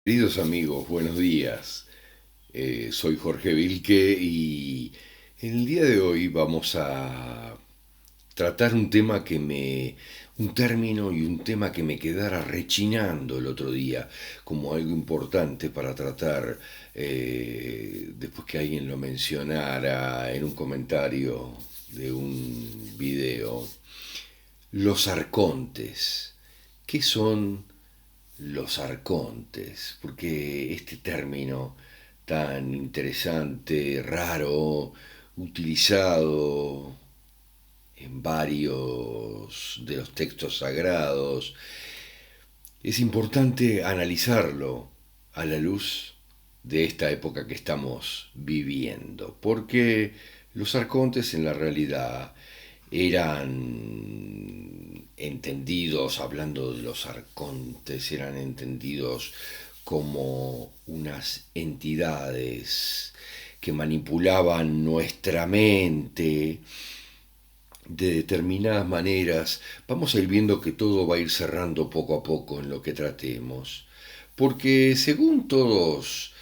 Queridos amigos, buenos días. Soy Jorge Vilque y en el día de hoy vamos a tratar un término y un tema que me quedara rechinando el otro día como algo importante para tratar después que alguien lo mencionara en un comentario de un video. Los arcontes. ¿Qué son los arcontes? Porque este término tan interesante, raro, utilizado en varios de los textos sagrados, es importante analizarlo a la luz de esta época que estamos viviendo, porque los arcontes en la realidad eran entendidos, hablando de los arcontes, eran entendidos como unas entidades que manipulaban nuestra mente de determinadas maneras. Vamos a ir viendo que todo va a ir cerrando poco a poco en lo que tratemos, porque según todos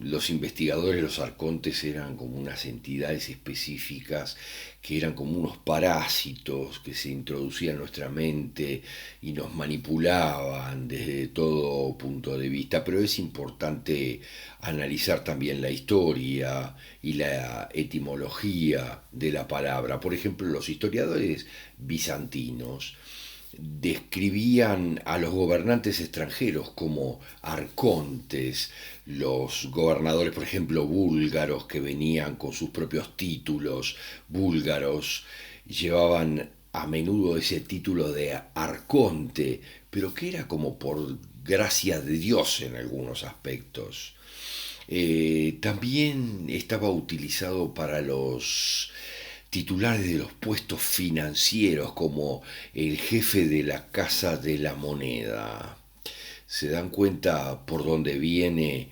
los investigadores, los arcontes eran como unas entidades específicas que eran como unos parásitos que se introducían en nuestra mente y nos manipulaban desde todo punto de vista, pero es importante analizar también la historia y la etimología de la palabra. Por ejemplo, los historiadores bizantinos describían a los gobernantes extranjeros como arcontes, los gobernadores, por ejemplo, búlgaros que venían con sus propios títulos búlgaros, llevaban a menudo ese título de arconte, pero que era como por gracia de Dios en algunos aspectos. También estaba utilizado para los titulares de los puestos financieros como el jefe de la Casa de la Moneda. Se dan cuenta por dónde viene,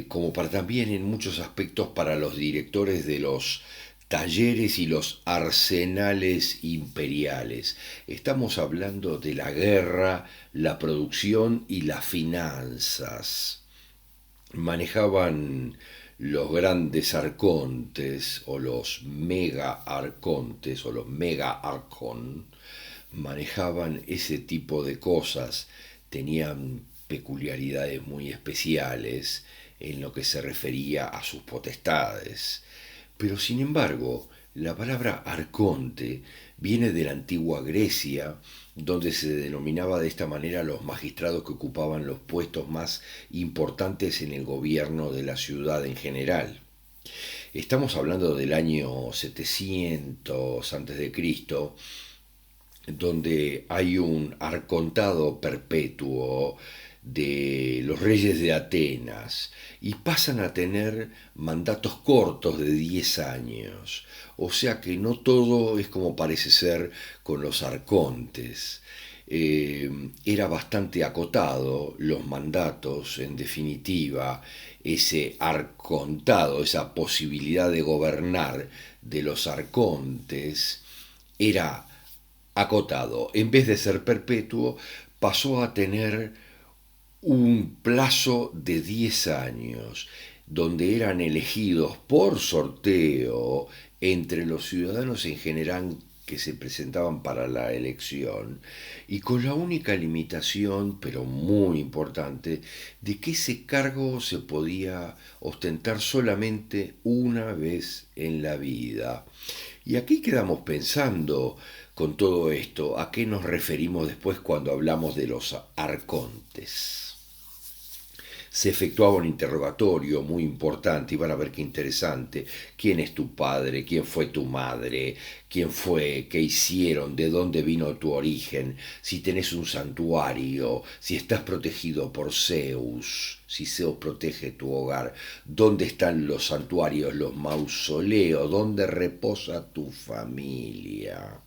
como para también en muchos aspectos para los directores de los talleres y los arsenales imperiales. Estamos hablando de la guerra, la producción y las finanzas. Manejaban los grandes arcontes o los mega arcontes o los mega arcón, manejaban ese tipo de cosas, tenían peculiaridades muy especiales en lo que se refería a sus potestades. Pero sin embargo, la palabra arconte viene de la antigua Grecia, donde se denominaba de esta manera a los magistrados que ocupaban los puestos más importantes en el gobierno de la ciudad en general. Estamos hablando del año 700 a.C., donde hay un arcontado perpetuo de los reyes de Atenas y pasan a tener mandatos cortos de 10 años. O sea que no todo es como parece ser con los arcontes. Era bastante acotado los mandatos, en definitiva, ese arcontado, esa posibilidad de gobernar de los arcontes, era acotado. En vez de ser perpetuo, pasó a tener un plazo de 10 años, donde eran elegidos por sorteo entre los ciudadanos en general que se presentaban para la elección, y con la única limitación, pero muy importante, de que ese cargo se podía ostentar solamente una vez en la vida. Y aquí quedamos pensando con todo esto, ¿a qué nos referimos después cuando hablamos de los arcontes? Se efectuaba un interrogatorio muy importante y van a ver qué interesante. ¿Quién es tu padre? ¿Quién fue tu madre? ¿Quién fue? ¿Qué hicieron? ¿De dónde vino tu origen? Si tenés un santuario, si estás protegido por Zeus, si Zeus protege tu hogar, ¿dónde están los santuarios, los mausoleos? ¿Dónde reposa tu familia?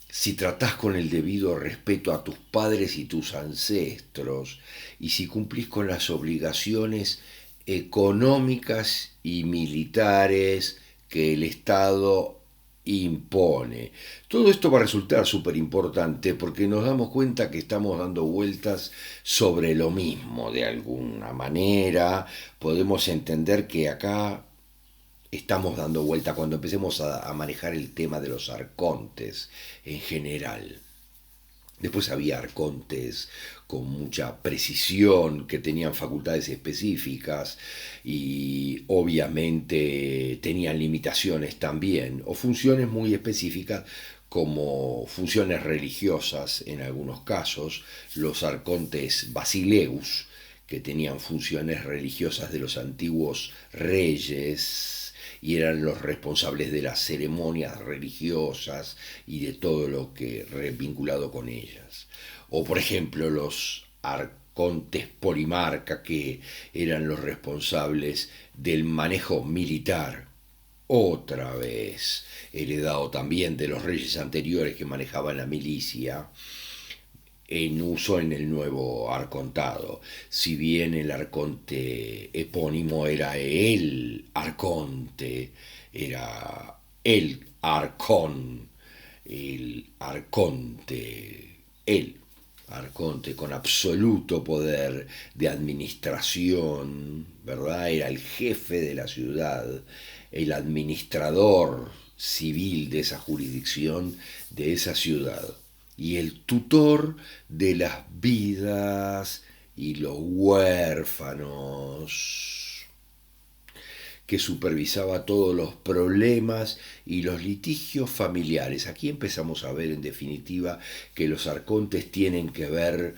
Si tratás con el debido respeto a tus padres y tus ancestros, y si cumplís con las obligaciones económicas y militares que el Estado impone. Todo esto va a resultar súper importante porque nos damos cuenta que estamos dando vueltas sobre lo mismo de alguna manera. Podemos entender que acá estamos dando vuelta cuando empecemos a manejar el tema de los arcontes en general. Después había arcontes con mucha precisión, que tenían facultades específicas y obviamente tenían limitaciones también, o funciones muy específicas como funciones religiosas en algunos casos, los arcontes basileus, que tenían funciones religiosas de los antiguos reyes y eran los responsables de las ceremonias religiosas y de todo lo que vinculado con ellas. O por ejemplo los arcontes polimarca, que eran los responsables del manejo militar, otra vez heredado también de los reyes anteriores que manejaban la milicia, en uso en el nuevo arcontado. Si bien el arconte epónimo era era el arcón, el arconte, el arconte con absoluto poder de administración, ¿verdad? Era el jefe de la ciudad, el administrador civil de esa jurisdicción, de esa ciudad, y el tutor de las vidas y los huérfanos, que supervisaba todos los problemas y los litigios familiares. Aquí empezamos a ver en definitiva que los arcontes tienen que ver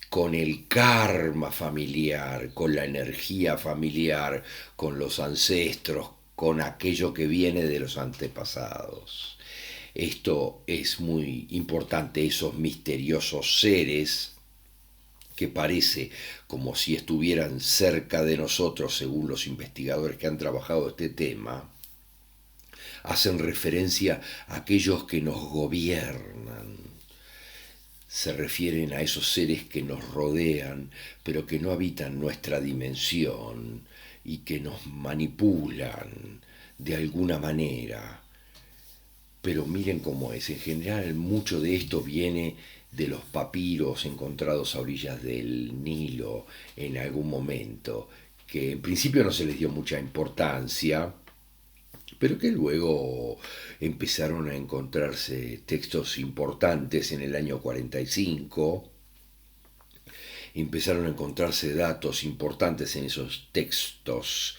con el karma familiar, con la energía familiar, con los ancestros, con aquello que viene de los antepasados. Esto es muy importante, esos misteriosos seres que parece como si estuvieran cerca de nosotros, según los investigadores que han trabajado este tema, hacen referencia a aquellos que nos gobiernan. Se refieren a esos seres que nos rodean, pero que no habitan nuestra dimensión y que nos manipulan de alguna manera. Pero miren cómo es, en general mucho de esto viene de los papiros encontrados a orillas del Nilo en algún momento, que en principio no se les dio mucha importancia, pero que luego empezaron a encontrarse textos importantes en el año 45, empezaron a encontrarse datos importantes en esos textos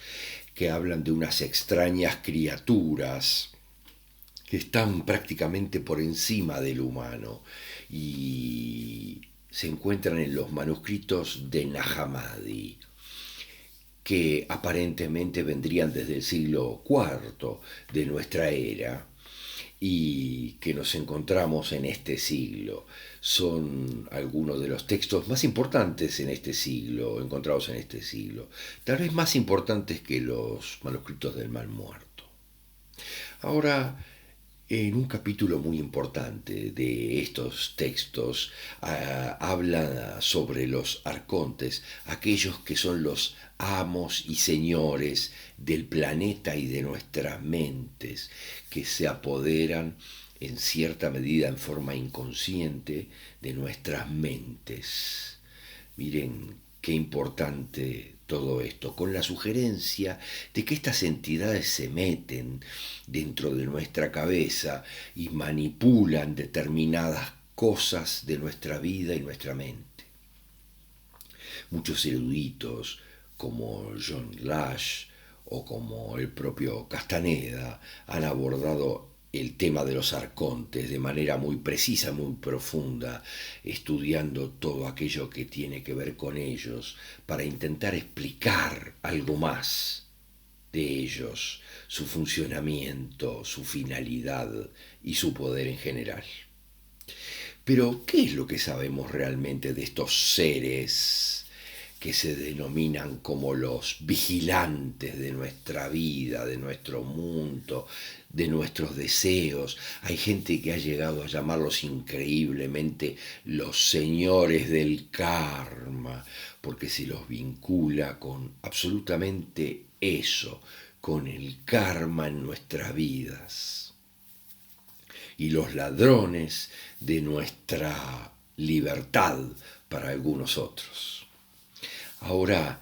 que hablan de unas extrañas criaturas que están prácticamente por encima del humano y se encuentran en los manuscritos de Nag Hammadi, que aparentemente vendrían desde el siglo IV de nuestra era y que nos encontramos en este siglo. Son algunos de los textos más importantes en este siglo, encontrados en este siglo, tal vez más importantes que los manuscritos del Mar Muerto. Ahora, en un capítulo muy importante de estos textos, habla sobre los arcontes, aquellos que son los amos y señores del planeta y de nuestras mentes, que se apoderan en cierta medida, en forma inconsciente, de nuestras mentes. Miren qué importante todo esto, con la sugerencia de que estas entidades se meten dentro de nuestra cabeza y manipulan determinadas cosas de nuestra vida y nuestra mente. Muchos eruditos, como John Lash o como el propio Castaneda, han abordado el tema de los arcontes de manera muy precisa, muy profunda, estudiando todo aquello que tiene que ver con ellos, para intentar explicar algo más de ellos, su funcionamiento, su finalidad y su poder en general. Pero, ¿qué es lo que sabemos realmente de estos seres que se denominan como los vigilantes de nuestra vida, de nuestro mundo, de nuestros deseos? Hay gente que ha llegado a llamarlos increíblemente los señores del karma, porque se los vincula con absolutamente eso, con el karma en nuestras vidas. y los ladrones de nuestra libertad para algunos otros. Ahora,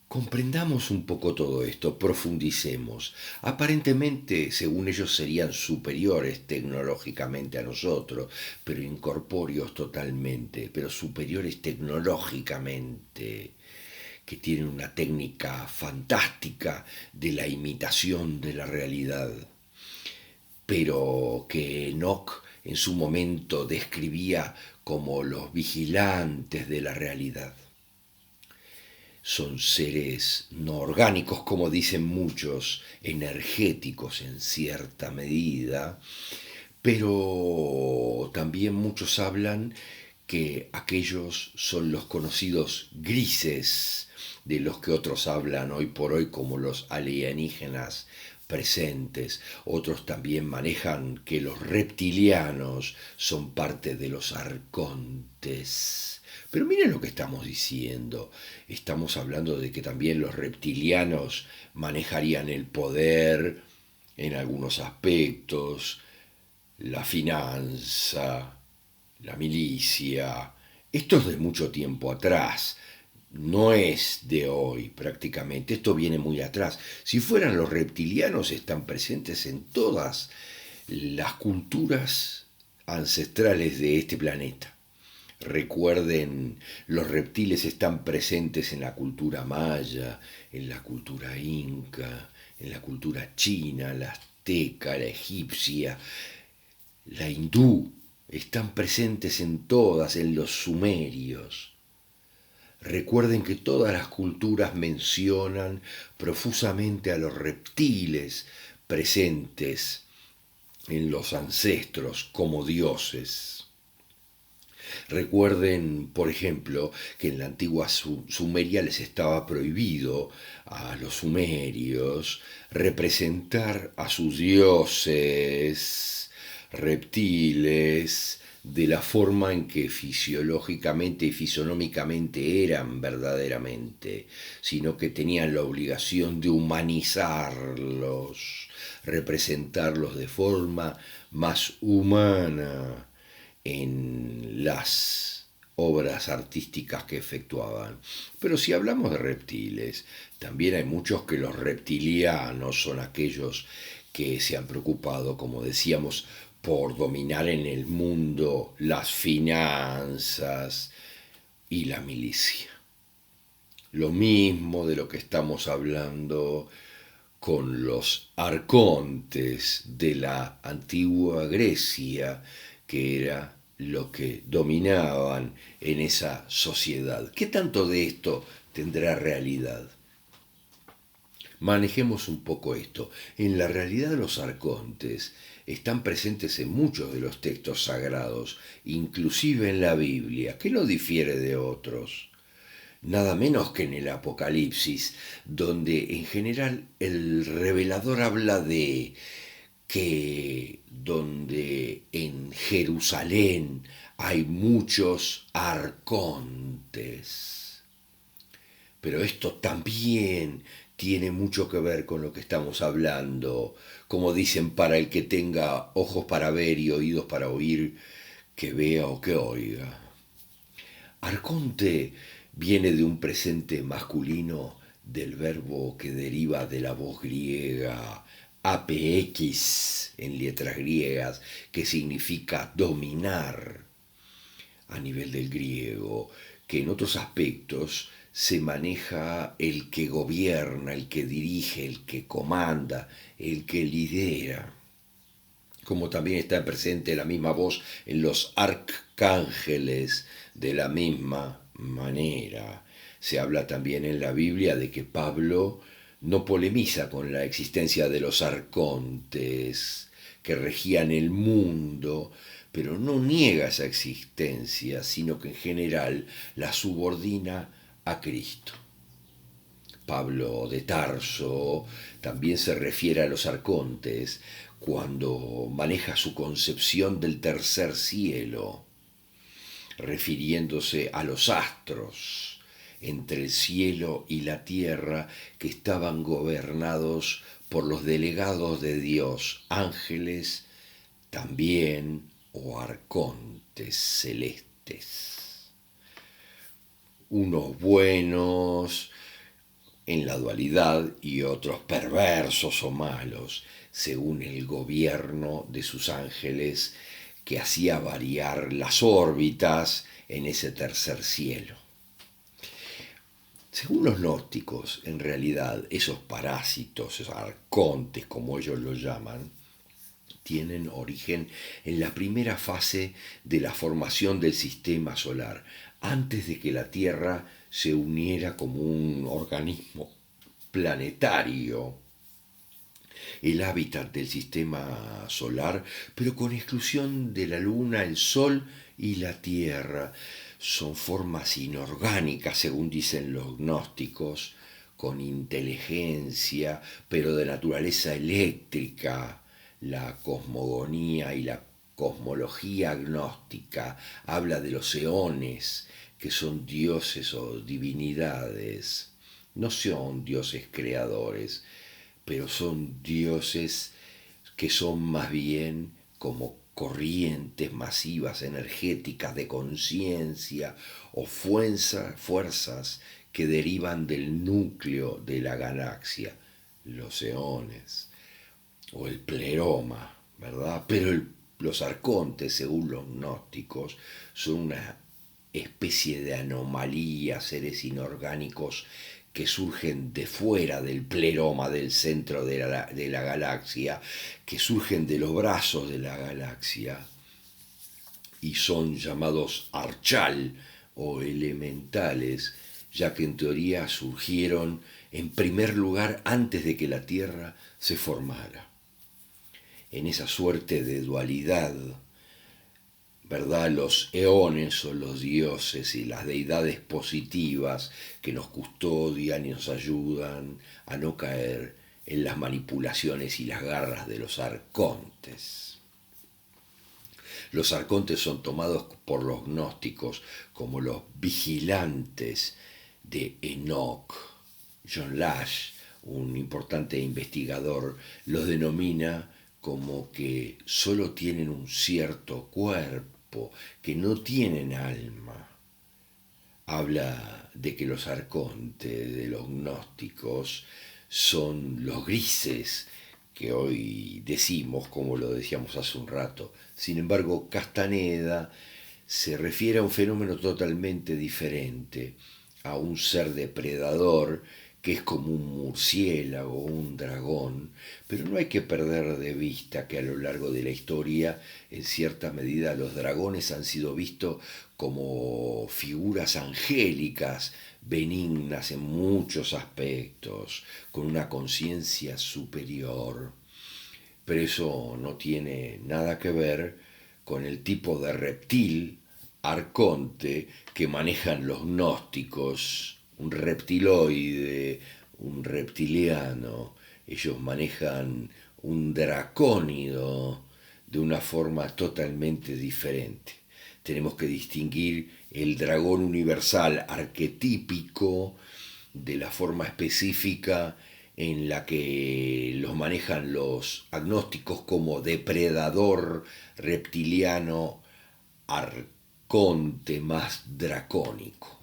comprendamos un poco todo esto, profundicemos. Aparentemente, según ellos, serían superiores tecnológicamente a nosotros, pero incorpóreos totalmente, pero superiores tecnológicamente, que tienen una técnica fantástica de la imitación de la realidad, pero que Enoch en su momento describía como los vigilantes de la realidad. Son seres no orgánicos, como dicen muchos, energéticos en cierta medida, pero también muchos hablan que aquellos son los conocidos grises, de los que otros hablan hoy por hoy como los alienígenas presentes. Otros también manejan que los reptilianos son parte de los arcontes. Pero miren lo que estamos diciendo. Estamos hablando de que también los reptilianos manejarían el poder en algunos aspectos, la finanza, la milicia. Esto es de mucho tiempo atrás, no es de hoy prácticamente, esto viene muy atrás. Si fueran los reptilianos, están presentes en todas las culturas ancestrales de este planeta. Recuerden, los reptiles están presentes en la cultura maya, en la cultura inca, en la cultura china, la azteca, la egipcia, la hindú. Están presentes en todas, en los sumerios. Recuerden que todas las culturas mencionan profusamente a los reptiles presentes en los ancestros como dioses. Recuerden, por ejemplo, que en la antigua Sumeria les estaba prohibido a los sumerios representar a sus dioses reptiles de la forma en que fisiológicamente y fisonómicamente eran verdaderamente, sino que tenían la obligación de humanizarlos, representarlos de forma más humana en las obras artísticas que efectuaban. Pero si hablamos de reptiles, también hay muchos que los reptilianos son aquellos que se han preocupado, como decíamos, por dominar en el mundo las finanzas y la milicia. Lo mismo de lo que estamos hablando con los arcontes de la antigua Grecia, que era lo que dominaban en esa sociedad. ¿Qué tanto de esto tendrá realidad? Manejemos un poco esto. En la realidad los arcontes están presentes en muchos de los textos sagrados, inclusive en la Biblia, que no difiere de otros. Nada menos que en el Apocalipsis, donde en general el revelador habla de que donde en Jerusalén hay muchos arcontes. Pero esto también tiene mucho que ver con lo que estamos hablando. Como dicen, para el que tenga ojos para ver y oídos para oír, que vea o que oiga. Arconte viene de un presente masculino del verbo que deriva de la voz griega apex en letras griegas, que significa dominar a nivel del griego, que en otros aspectos se maneja el que gobierna, el que dirige, el que comanda, el que lidera. Como también está presente la misma voz en los arcángeles, de la misma manera. Se habla también en la Biblia de que Pablo no polemiza con la existencia de los arcontes que regían el mundo, pero no niega esa existencia, sino que en general la subordina a Cristo. Pablo de Tarso también se refiere a los arcontes cuando maneja su concepción del tercer cielo, refiriéndose a los astros entre el cielo y la tierra que estaban gobernados por los delegados de Dios, ángeles también, o arcontes celestes, unos buenos en la dualidad y otros perversos o malos, según el gobierno de sus ángeles que hacía variar las órbitas en ese tercer cielo. Según los gnósticos, en realidad, esos parásitos, esos arcontes, como ellos los llaman, tienen origen en la primera fase de la formación del sistema solar, antes de que la Tierra se uniera como un organismo planetario, el hábitat del sistema solar, pero con exclusión de la Luna, el Sol y la Tierra. Son formas inorgánicas, según dicen los gnósticos, con inteligencia, pero de naturaleza eléctrica. La cosmogonía y la cosmología gnóstica habla de los eones, que son dioses o divinidades. No son dioses creadores, pero son dioses que son más bien como corrientes masivas energéticas de conciencia o fuerzas que derivan del núcleo de la galaxia, los eones o el pleroma, ¿verdad? Pero los arcontes, según los gnósticos, son una especie de anomalía, seres inorgánicos que surgen de fuera del pleroma del centro de la galaxia, que surgen de los brazos de la galaxia y son llamados archal o elementales, ya que en teoría surgieron en primer lugar antes de que la Tierra se formara. En esa suerte de dualidad, ¿verdad? Los eones o los dioses y las deidades positivas que nos custodian y nos ayudan a no caer en las manipulaciones y las garras de los arcontes. Los arcontes son tomados por los gnósticos como los vigilantes de Enoch. John Lash, un importante investigador, los denomina como que solo tienen un cierto cuerpo, que no tienen alma. Habla de que los arcontes de los gnósticos son los grises que hoy decimos, como lo decíamos hace un rato. Sin embargo, Castaneda se refiere a un fenómeno totalmente diferente, a un ser depredador que es como un murciélago o un dragón, pero no hay que perder de vista que a lo largo de la historia, en cierta medida, los dragones han sido vistos como figuras angélicas, benignas en muchos aspectos, con una conciencia superior. Pero eso no tiene nada que ver con el tipo de reptil, arconte, que manejan los gnósticos, un reptiloide, un reptiliano. Ellos manejan un dracónido de una forma totalmente diferente. Tenemos que distinguir el dragón universal arquetípico de la forma específica en la que los manejan los agnósticos como depredador reptiliano, arconte más dracónico.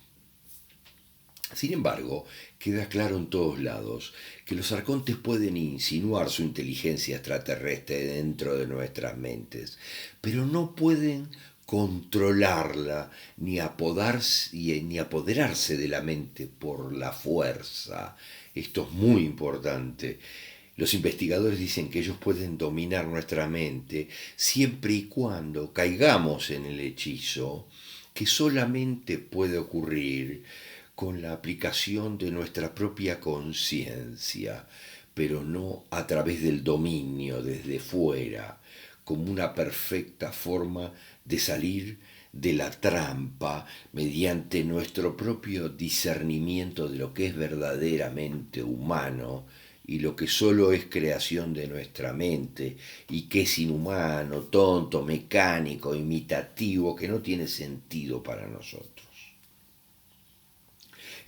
Sin embargo, queda claro en todos lados que los arcontes pueden insinuar su inteligencia extraterrestre dentro de nuestras mentes, pero no pueden controlarla ni apoderarse de la mente por la fuerza. Esto es muy importante. Los investigadores dicen que ellos pueden dominar nuestra mente siempre y cuando caigamos en el hechizo, que solamente puede ocurrir con la aplicación de nuestra propia conciencia, pero no a través del dominio desde fuera, como una perfecta forma de salir de la trampa mediante nuestro propio discernimiento de lo que es verdaderamente humano y lo que solo es creación de nuestra mente y que es inhumano, tonto, mecánico, imitativo, que no tiene sentido para nosotros.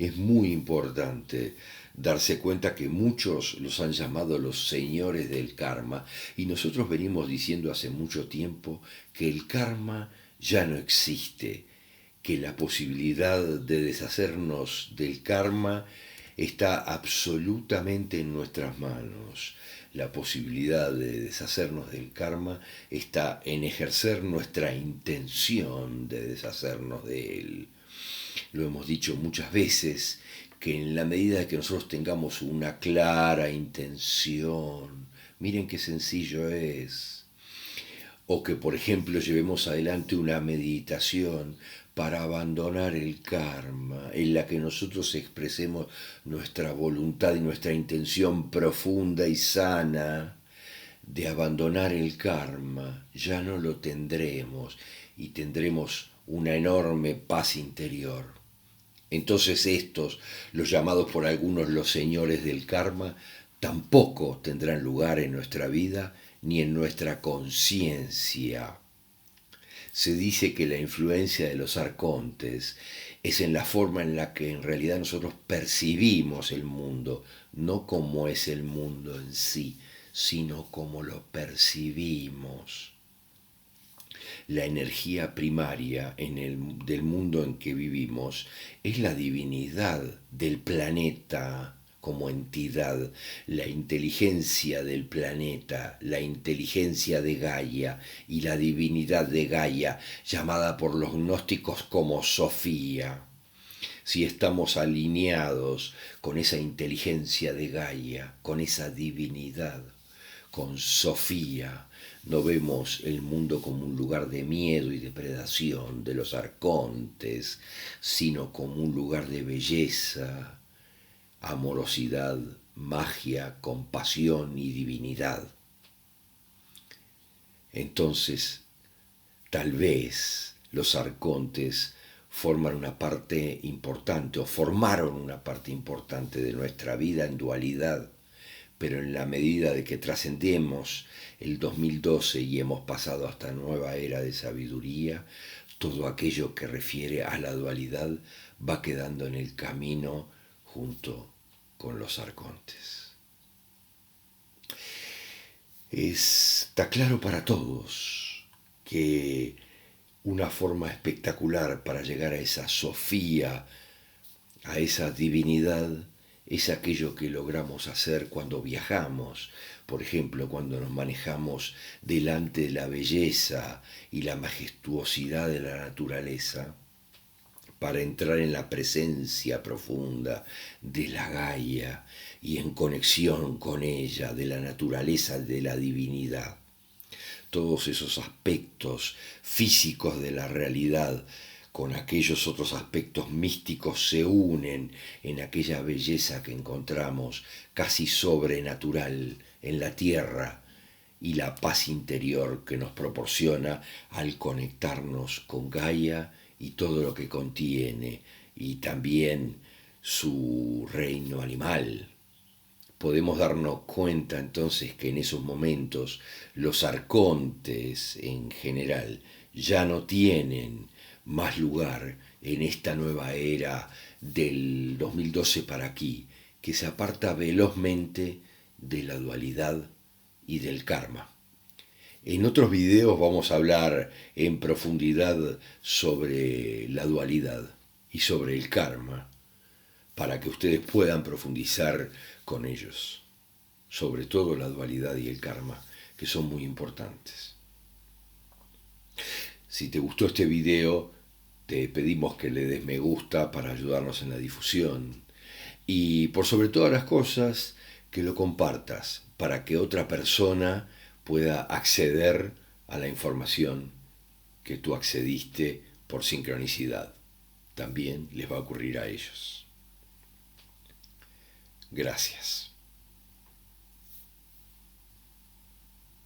Es muy importante darse cuenta que muchos los han llamado los señores del karma y nosotros venimos diciendo hace mucho tiempo que el karma ya no existe, que la posibilidad de deshacernos del karma está absolutamente en nuestras manos. La posibilidad de deshacernos del karma está en ejercer nuestra intención de deshacernos de él. Lo hemos dicho muchas veces, que en la medida que nosotros tengamos una clara intención, miren qué sencillo es, o que por ejemplo llevemos adelante una meditación para abandonar el karma, en la que nosotros expresemos nuestra voluntad y nuestra intención profunda y sana de abandonar el karma, ya no lo tendremos y tendremos una enorme paz interior. Entonces estos, los llamados por algunos los señores del karma, tampoco tendrán lugar en nuestra vida ni en nuestra conciencia. Se dice que la influencia de los arcontes es en la forma en la que en realidad nosotros percibimos el mundo, no como es el mundo en sí, sino como lo percibimos. La energía primaria del mundo en que vivimos es la divinidad del planeta como entidad, la inteligencia del planeta, la inteligencia de Gaia y la divinidad de Gaia, llamada por los gnósticos como Sofía. Si estamos alineados con esa inteligencia de Gaia, con esa divinidad, con Sofía, no vemos el mundo como un lugar de miedo y depredación de los arcontes, sino como un lugar de belleza, amorosidad, magia, compasión y divinidad. Entonces, tal vez los arcontes forman una parte importante o formaron una parte importante de nuestra vida en dualidad, pero en la medida de que trascendemos el 2012 y hemos pasado a esta nueva era de sabiduría, todo aquello que refiere a la dualidad va quedando en el camino junto con los arcontes. Está claro para todos que una forma espectacular para llegar a esa Sofía, a esa divinidad, es aquello que logramos hacer cuando viajamos, por ejemplo, cuando nos manejamos delante de la belleza y la majestuosidad de la naturaleza, para entrar en la presencia profunda de la Gaia y en conexión con ella, de la naturaleza, de la divinidad. Todos esos aspectos físicos de la realidad con aquellos otros aspectos místicos se unen en aquella belleza que encontramos casi sobrenatural en la tierra y la paz interior que nos proporciona al conectarnos con Gaia y todo lo que contiene, y también su reino animal. Podemos darnos cuenta entonces que en esos momentos los arcontes en general ya no tienen más lugar en esta nueva era del 2012 para aquí, que se aparta velozmente de la dualidad y del karma. En otros videos vamos a hablar en profundidad sobre la dualidad y sobre el karma, para que ustedes puedan profundizar con ellos, sobre todo la dualidad y el karma, que son muy importantes. Si te gustó este video, te pedimos que le des me gusta para ayudarnos en la difusión y por sobre todas las cosas, que lo compartas para que otra persona pueda acceder a la información que tú accediste por sincronicidad. También les va a ocurrir a ellos. Gracias.